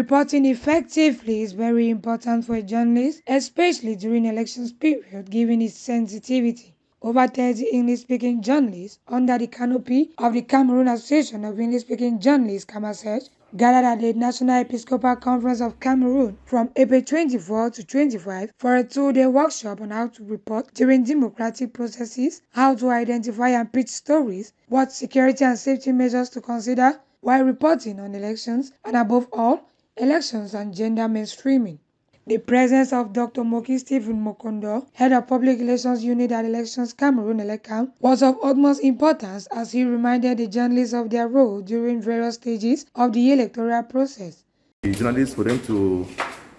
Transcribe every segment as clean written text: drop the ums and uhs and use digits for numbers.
Reporting effectively is very important for a journalist, especially during elections period, given its sensitivity. Over 30 English-speaking journalists under the canopy of the Cameroon Association of English-Speaking Journalists (CAMASEJ) gathered at the National Episcopal Conference of Cameroon from April 24 to 25 for a two-day workshop on how to report during democratic processes, how to identify and pitch stories, what security and safety measures to consider while reporting on elections, and above all, elections and gender mainstreaming. The presence of Dr. Moki Stephen Mokondo, head of Public Relations Unit at Elections Cameroon Elecam, was of utmost importance as he reminded the journalists of their role during various stages of the electoral process. The journalists, for them to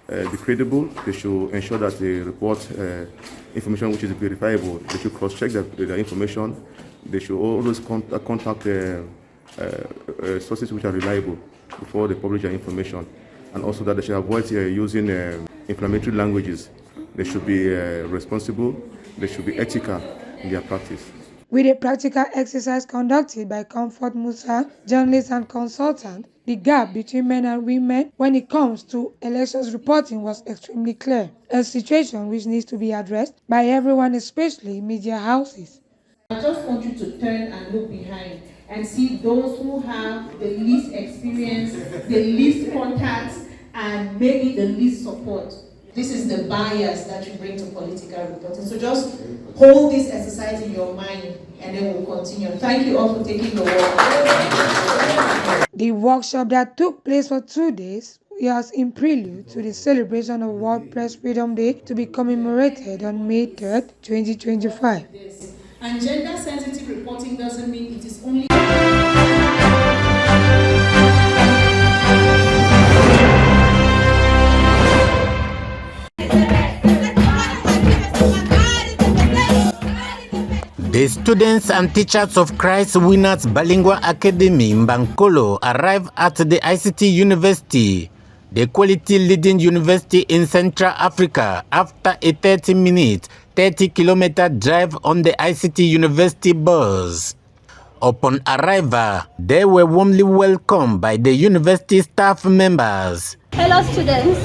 be credible, they should ensure that they report information which is verifiable. They should cross-check the information. They should always contact sources which are reliable before they publish their information. And also that they should avoid using inflammatory languages. They should be responsible, they should be ethical in their practice. With a practical exercise conducted by Comfort Musa, journalist and consultant, the gap between men and women when it comes to elections reporting was extremely clear, a situation which needs to be addressed by everyone, especially media houses. I just want you to turn and look behind and see those who have the least experience, the least contacts, and maybe the least support. This is the bias that you bring to political reporting. So just hold this exercise in your mind and then we'll continue. Thank you all for taking the work. The workshop that took place for 2 days was in prelude to the celebration of World Press Freedom Day to be commemorated on May 3rd, 2025. And gender-sensitive reporting doesn't mean it is only... The students and teachers of Christ Winners Bilingual Academy Mbankolo arrived at the ICTU-RTV, the quality leading university in Central Africa, after a 30-minute, 30-kilometer drive on the ICTU-RTV bus. Upon arrival, they were warmly welcomed by the university staff members. Hello students.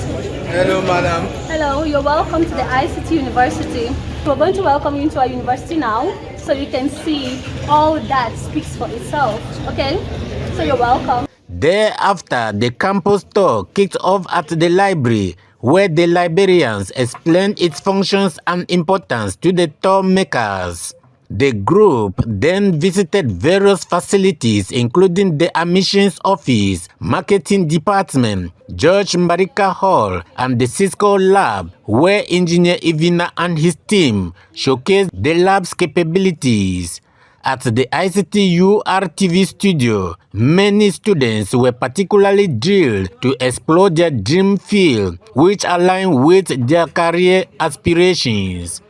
Hello madam. Hello, you're welcome to the ICT-University. We're going to welcome you into our university now, so you can see all that speaks for itself, okay? So you're welcome. Thereafter, the campus tour kicked off at the library, where the librarians explained its functions and importance to the tour makers. The group then visited various facilities, including the admissions office, marketing department, George Mbarika Hall, and the Cisco lab, where engineer Ivina and his team showcased the lab's capabilities. At the ICTU-RTV studio, many students were particularly drilled to explore their dream field, which aligned with their career aspirations.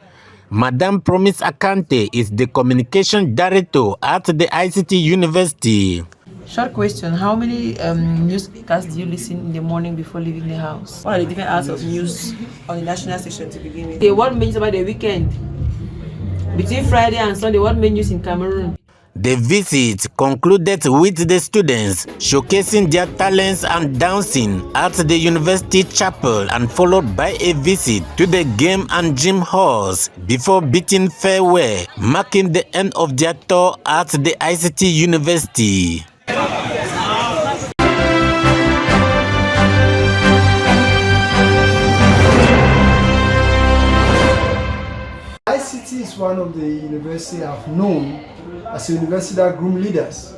Madame Promise Akante is the communication director at the ICT-University. Short question, how many newscasts do you listen in the morning before leaving the house? What are the different hours of news on the national station to begin with? What menus about the weekend? Between Friday and Sunday, what menus in Cameroon? The visit concluded with the students showcasing their talents and dancing at the university chapel, and followed by a visit to the game and gym halls before bidding farewell, marking the end of their tour at the ICT-University. ICT is one of the universities I've known as a university that groom leaders,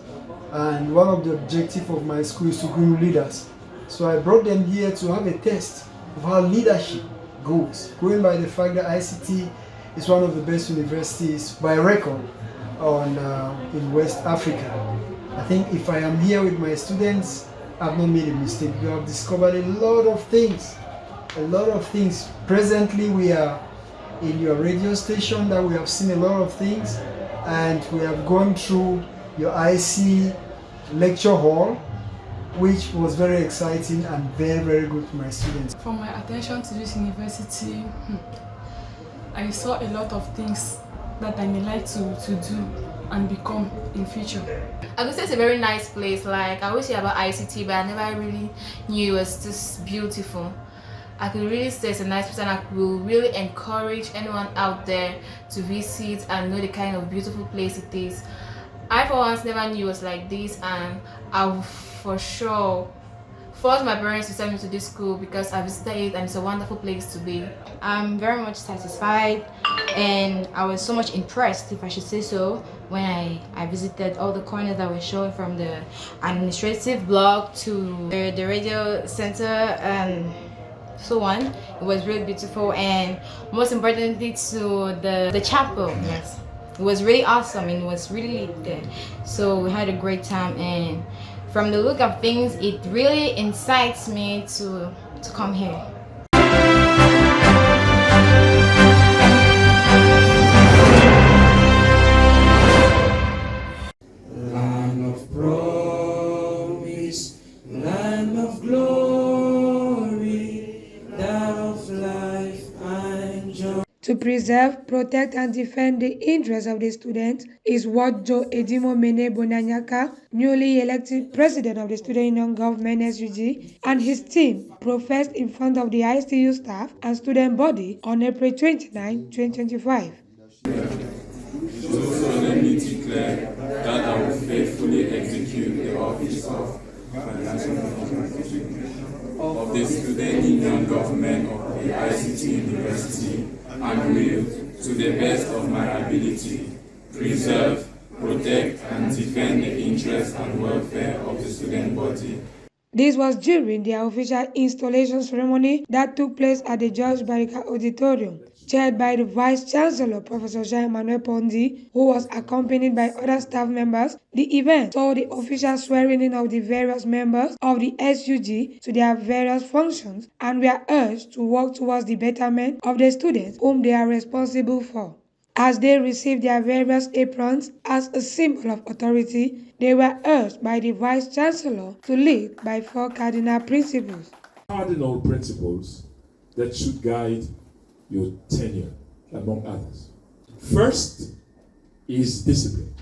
and one of the objectives of my school is to groom leaders. So I brought them here to have a test of how leadership goes, going by the fact that ICT is one of the best universities by record in West Africa. I think if I am here with my students, I've not made a mistake. We have discovered a lot of things. Presently we are in your radio station that we have seen a lot of things, and we have gone through your IC lecture hall, which was very exciting and very, very good for my students. From my attention to this university, I saw a lot of things that I may like to do and become in future. I would say it's a very nice place. Like, I always hear about ICT, but I never really knew it was this beautiful. I could really say it's a nice place, and I will really encourage anyone out there to visit and know the kind of beautiful place it is. I for once never knew it was like this, and I will for sure force my parents to send me to this school because I visited it and it's a wonderful place to be. I'm very much satisfied, and I was so much impressed, if I should say so, when I visited all the corners that were shown, from the administrative block to the radio center and so on. It was really beautiful, and most importantly to the chapel. Yes, it was really awesome and it was really lit there. So we had a great time, and from the look of things, it really incites me to come here. Land of promise, land of glory, land of life and joy. To preserve, protect, and defend the interests of the students is what Joe Edimomene Bonanyaka, newly elected president of the Student Union Government SUG, and his team professed in front of the ICTU staff and student body on April 29, 2025. Do solemnly declare that I will faithfully execute the office of Financial of the Student Union Government of the ICT-U-RTV and will, to the best of my ability, preserve, protect, and defend the interests and welfare of the student body. This was during the official installation ceremony that took place at the George Barika Auditorium, chaired by the Vice Chancellor, Professor Jean-Emmanuel Pondi, who was accompanied by other staff members. The event saw the official swearing-in of the various members of the SUG to their various functions, and were urged to work towards the betterment of the students whom they are responsible for. As they received their various aprons as a symbol of authority, they were urged by the Vice Chancellor to lead by 4 cardinal principles. Cardinal principles that should guide your tenure, among others. First is discipline,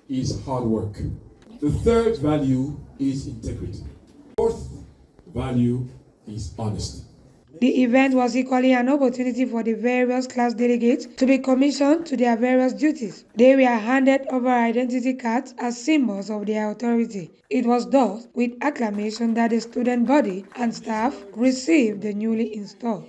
is hard work. The third value is integrity. Fourth value is honesty. The event was equally an opportunity for the various class delegates to be commissioned to their various duties. They were handed over identity cards as symbols of their authority. It was thus with acclamation that the student body and staff received the newly installed.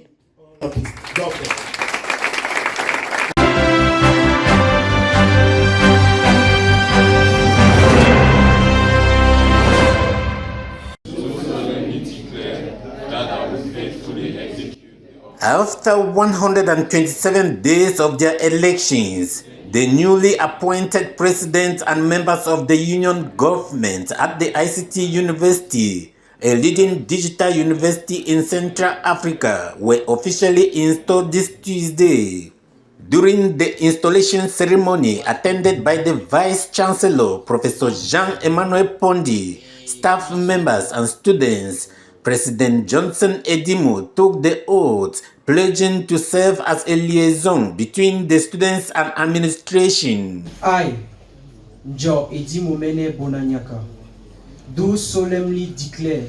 After 127 days of their elections, the newly appointed president and members of the union government at the ICT-U-RTV, a leading digital university in Central Africa, were officially installed this Tuesday. During the installation ceremony attended by the Vice Chancellor, Professor Jean-Emmanuel Pondi, staff members and students, President Johnson Edimo took the oath, pledging to serve as a liaison between the students and administration. I, Joe Edimomene Bonanyaka, do solemnly declare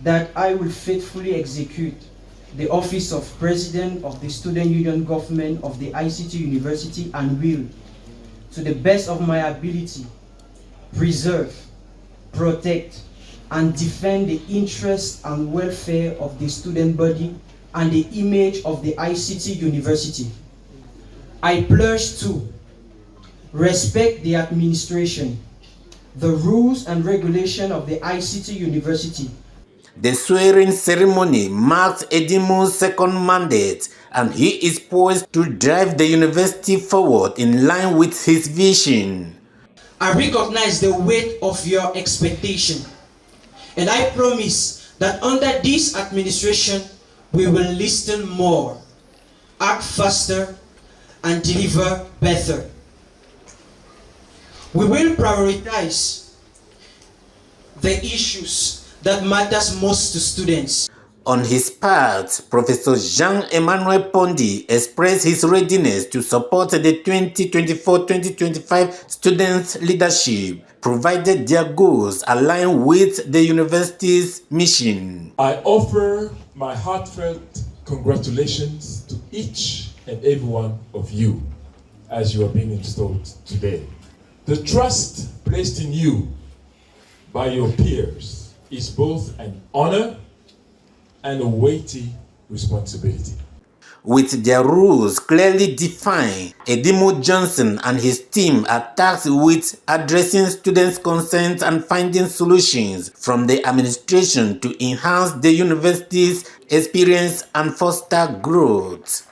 that I will faithfully execute the office of President of the Student Union Government of the ICT-U-RTV and will, to the best of my ability, preserve, protect, and defend the interests and welfare of the student body and the image of the ICT-U-RTV. I pledge to respect the administration, the rules and regulation of the ICT-U-RTV. The swearing ceremony marks Edimo's second mandate, and he is poised to drive the university forward in line with his vision. I recognize the weight of your expectation, and I promise that under this administration, we will listen more, act faster, and deliver better. We will prioritize the issues that matters most to students. On his part, Professor Jean-Emmanuel Pondi expressed his readiness to support the 2024-2025 students' leadership, provided their goals align with the university's mission. I offer my heartfelt congratulations to each and every one of you as you are being installed today. The trust placed in you by your peers is both an honor and a weighty responsibility. With their rules clearly defined, Edimo Johnson and his team are tasked with addressing students' concerns and finding solutions from the administration to enhance the university's experience and foster growth.